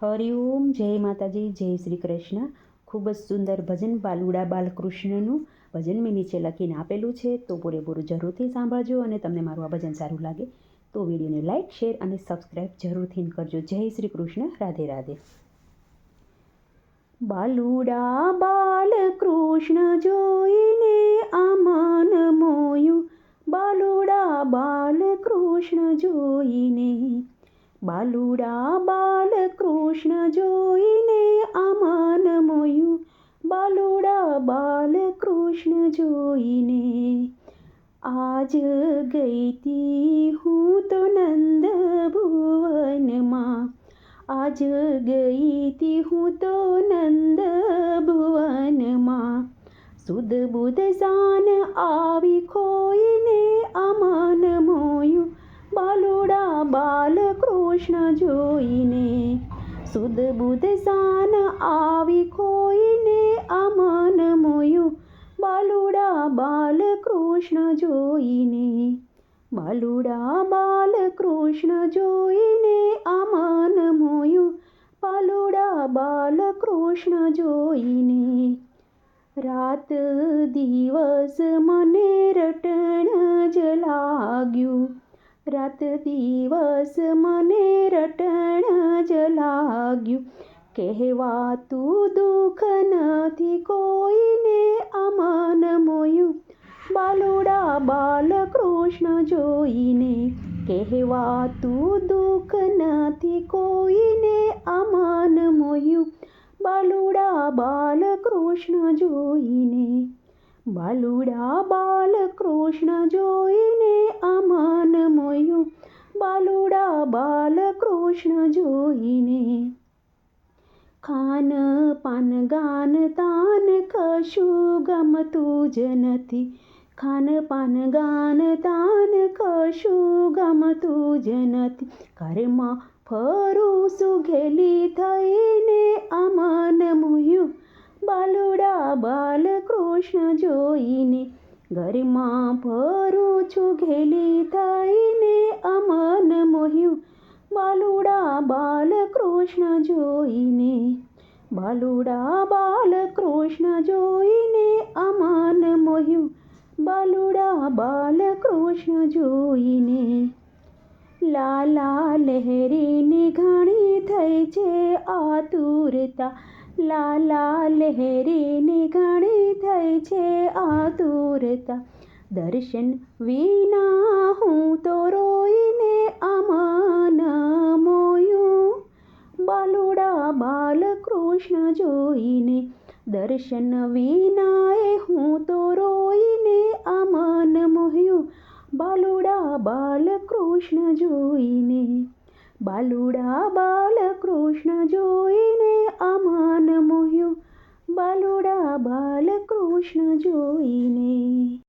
હરિઓમ, જય માતાજી, જય શ્રી કૃષ્ણ. ખૂબ જ સુંદર ભજન બાલુડા બાલકૃષ્ણનું ભજન મેં નીચે લખીને આપેલું છે, તો પૂરેપૂરું જરૂરથી સાંભળજો. અને તમને મારું આ ભજન સારું લાગે તો વિડીયોને લાઇક, શેર અને સબસ્ક્રાઈબ જરૂરથી કરજો. જય શ્રી કૃષ્ણ. રાધે રાધે. બાલુડા બાલકૃષ્ણ જોઈને આ મન મોયું, બાલુડા બાલકૃષ્ણ જોઈને, બાલુડા બાલકૃષ્ણ જોઈને આ મન મોયું, બાલુડા બાલકૃષ્ણ જોઈને. આજ ગઈતી હું તો નંદ ભુવનમાં, આજ ગઈતી હું તો નંદ ભુવનમાં, સુદ બુધ સાન આવી ખોઈને આ મન મોયું, બાલુડા બાલકૃષ્ણ જોઈને. સુદ બુધ સાન આવી ખોઈને આ મન મોયું, બાલુડા બાલકૃષ્ણ જોઈને, બાલુડા બાલકૃષ્ણ જોઈને આ મન મોયું, બાલુડા બાલકૃષ્ણ જોઈને. રાત દિવસ મને રટણ જ લાગ્યું, રાત દિવસ મને રટણ જ લાગ્યું, કહેવાતું દુઃખ નથી કોઈને આ મન મોયું, બાલુડા બાલકૃષ્ણ જોઈને. કહેવાતું દુઃખ નથી કોઈને આ મન મોયું, બાલુડા બાલકૃષ્ણ જોઈને, બાલુડા બાલકૃષ્ણ જોઈને આ મન મોયું, બાલુડા બાલકૃષ્ણ જોઈને. ખાન પાન ગાન તાન કશું ગમતું જ નથી, ખાન પાન ગાન તાન કશું ગમતું જ નથી, ઘરમાં ફરું સુઘેલી થઈને આ મન મોયું, બાલુડા બાલકૃષ્ણ જોઈને. ઘરમાં ફરું છું ઘેલી થઈને આ મન મોયું, બાલુડા બાલકૃષ્ણ જોઈને, બાલુડા બાલકૃષ્ણ જોઈને આ મન મોયું, બાલુડા બાલકૃષ્ણ જોઈને. લાલા લહેરીની ઘણી થઈ છે આતુરતા, લાલા લહેરીની ઘણી થઈ છે આતુરતા, દર્શન વિના હું તો રોઈને આ મન મોયું, બાલુડા બાલકૃષ્ણ જોઈને. દર્શન વિનાએ હું તો રોઈને આ મન મોયું, બાલુડા બાલકૃષ્ણ જોઈને, બાલુડા બાલકૃષ્ણ જોઈને